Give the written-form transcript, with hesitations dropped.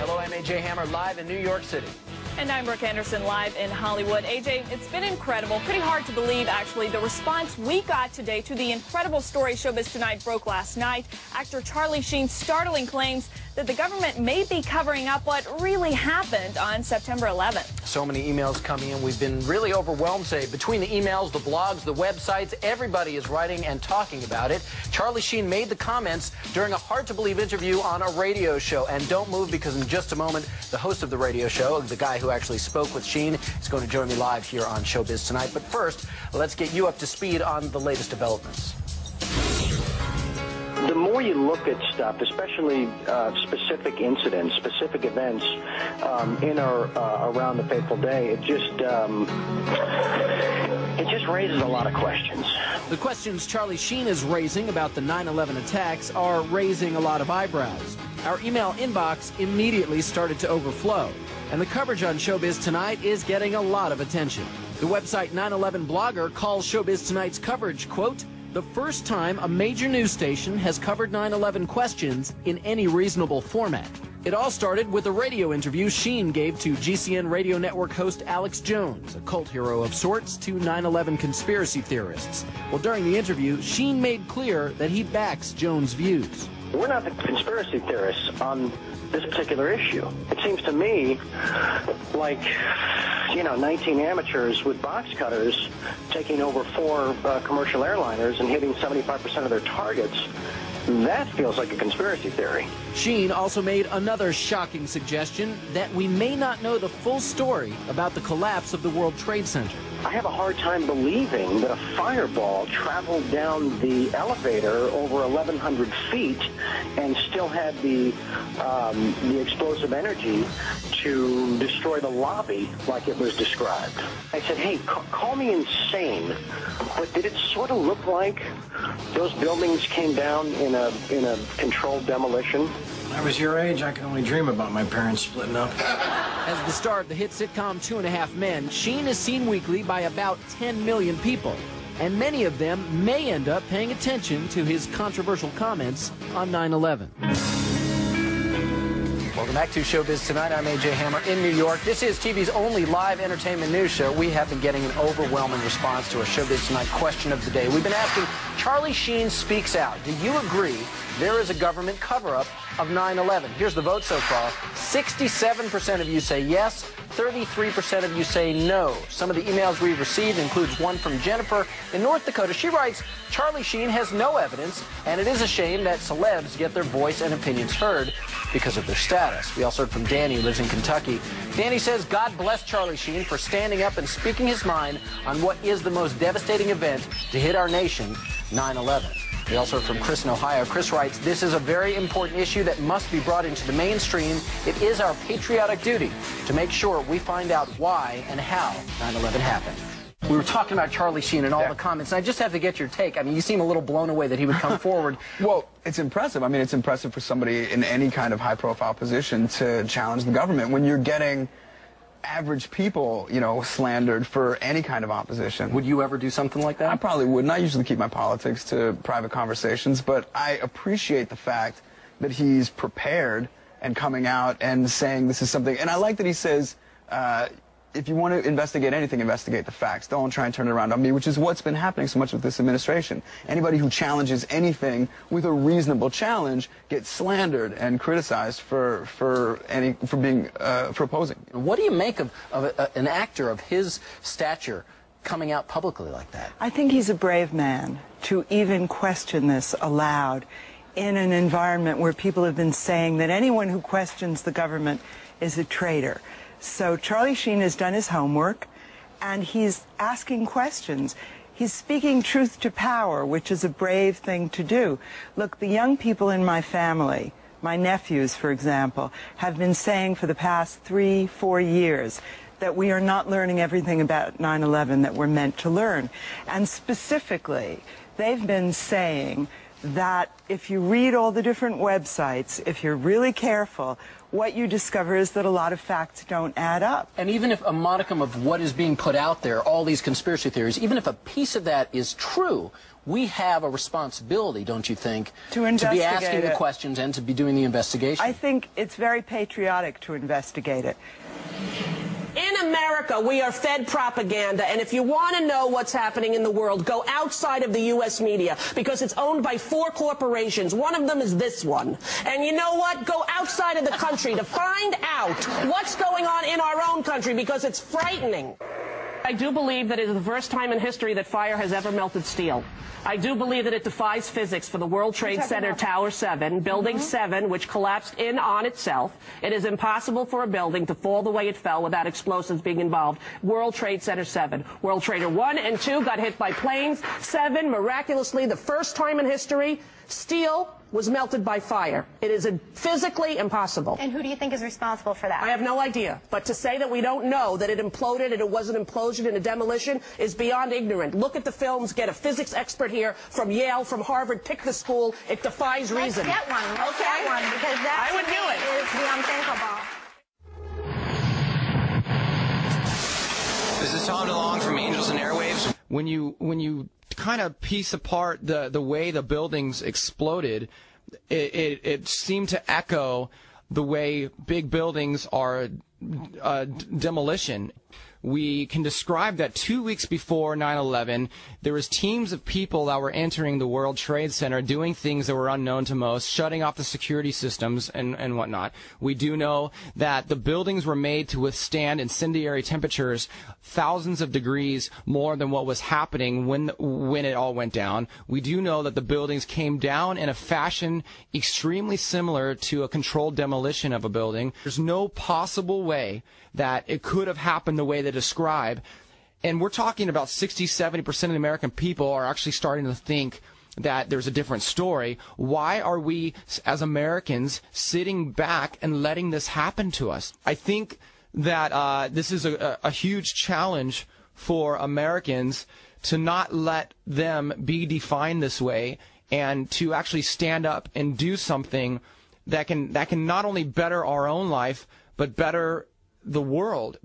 Hello, I'm AJ Hammer, live in New York City. And I'm Brooke Anderson, live in Hollywood. AJ, it's been incredible, pretty hard to believe, actually, the response we got today to the incredible story Showbiz Tonight broke last night. Actor Charlie Sheen's startling claims that the government may be covering up what really happened on September 11th. So many emails coming in. We've been really overwhelmed today. Between the emails, the blogs, the websites, everybody is writing and talking about it. Charlie Sheen made the comments during a hard-to-believe interview on a radio show. And don't move, because in just a moment, the host of the radio show, the guy who actually spoke with Sheen, is going to join me live here on Showbiz Tonight. But first, let's get you up to speed on the latest developments. The more you look at stuff, especially specific incidents, specific events in or around the fateful day, it just raises a lot of questions. The questions Charlie Sheen is raising about the 9/11 attacks are raising a lot of eyebrows. Our email inbox immediately started to overflow, and the coverage on Showbiz Tonight is getting a lot of attention. The website 9/11 Blogger calls Showbiz Tonight's coverage, quote, the first time a major news station has covered 9/11 questions in any reasonable format. It all started with a radio interview Sheen gave to GCN radio network host Alex Jones, a cult hero of sorts to 9/11 conspiracy theorists. Well, during the interview, Sheen made clear that he backs Jones' views. We're not the conspiracy theorists on this particular issue. It seems to me like, 19 amateurs with box cutters taking over 4 commercial airliners and hitting 75% of their targets. That feels like a conspiracy theory. Sheen also made another shocking suggestion that we may not know the full story about the collapse of the World Trade Center. I have a hard time believing that a fireball traveled down the elevator over 1,100 feet and still had the explosive energy to destroy the lobby like it was described. I said, hey, call me insane, but did it sort of look like those buildings came down in a controlled demolition? When I was your age, I could only dream about my parents splitting up. As the star of the hit sitcom 2.5 Men, Sheen is seen weekly by about 10 million people, and many of them may end up paying attention to his controversial comments on 9/11. Welcome back to Showbiz Tonight. I'm AJ Hammer in New York. This is TV's only live entertainment news show. We have been getting an overwhelming response to our Showbiz Tonight question of the day. We've been asking, Charlie Sheen speaks out. Do you agree there is a government cover-up of 9/11? Here's the vote so far. 67% of you say yes, 33% of you say no. Some of the emails we've received includes one from Jennifer in North Dakota. She writes, Charlie Sheen has no evidence, and it is a shame that celebs get their voice and opinions heard because of their status. We also heard from Danny, who lives in Kentucky. Danny says, God bless Charlie Sheen for standing up and speaking his mind on what is the most devastating event to hit our nation, 9/11. We also heard from Chris in Ohio. Chris writes, this is a very important issue that must be brought into the mainstream. It is our patriotic duty to make sure we find out why and how 9/11 happened. We were talking about Charlie Sheen and all the comments, and I just have to get your take. I mean, you seem a little blown away that he would come forward. Well, it's impressive. I mean, it's impressive for somebody in any kind of high-profile position to challenge the government when you're getting average people, slandered for any kind of opposition. Would you ever do something like that? I probably wouldn't. I usually keep my politics to private conversations, but I appreciate the fact that he's prepared and coming out and saying this is something. And I like that he says, if you want to investigate anything, investigate the facts. Don't try and turn it around on me, which is what's been happening so much with this administration. Anybody who challenges anything with a reasonable challenge gets slandered and criticized for opposing. What do you make of an actor of his stature coming out publicly like that? I think he's a brave man to even question this aloud in an environment where people have been saying that anyone who questions the government is a traitor. So Charlie Sheen has done his homework, and he's asking questions. He's speaking truth to power, which is a brave thing to do. Look, the young people in my family, my nephews, for example, have been saying for the past 3-4 years that we are not learning everything about 9/11 that we're meant to learn. And specifically, they've been saying that if you read all the different websites, if you're really careful, what you discover is that a lot of facts don't add up. And even if a modicum of what is being put out there, all these conspiracy theories, even if a piece of that is true, we have a responsibility, don't you think, to be asking the questions and to be doing the investigation? I think it's very patriotic to investigate it. In America, we are fed propaganda, and if you want to know what's happening in the world, go outside of the U.S. media, because it's owned by 4 corporations. One of them is this one. And you know what? Go outside of the country to find out what's going on in our own country, because it's frightening. I do believe that it is the first time in history that fire has ever melted steel. I do believe that it defies physics for the World Trade Center Tower 7, Building 7, which collapsed in on itself. It is impossible for a building to fall the way it fell without explosives being involved. World Trade Center 7. World Trader 1 and 2 got hit by planes. 7, miraculously, the first time in history, steel was melted by fire. It is physically impossible. And who do you think is responsible for that? I have no idea. But to say that we don't know that it imploded and it was an implosion and a demolition is beyond ignorant. Look at the films. Get a physics expert here from Yale, from Harvard. Pick the school. It defies reason. Let's get one. Let's get one, because that I would do it. is the unthinkable. This is Tom DeLonge from Angels and Airwaves. When you kind of piece apart the way the buildings exploded, it seemed to echo the way big buildings are demolition. We can describe that 2 weeks before 9/11, there was teams of people that were entering the World Trade Center doing things that were unknown to most, shutting off the security systems and whatnot. We do know that the buildings were made to withstand incendiary temperatures thousands of degrees more than what was happening when it all went down. We do know that the buildings came down in a fashion extremely similar to a controlled demolition of a building. There's no possible way that it could have happened the way they describe. And we're talking about 60–70% of the American people are actually starting to think that there's a different story. Why are we, as Americans, sitting back and letting this happen to us? I think that this is a huge challenge for Americans to not let them be defined this way, and to actually stand up and do something that can not only better our own life, but better the world.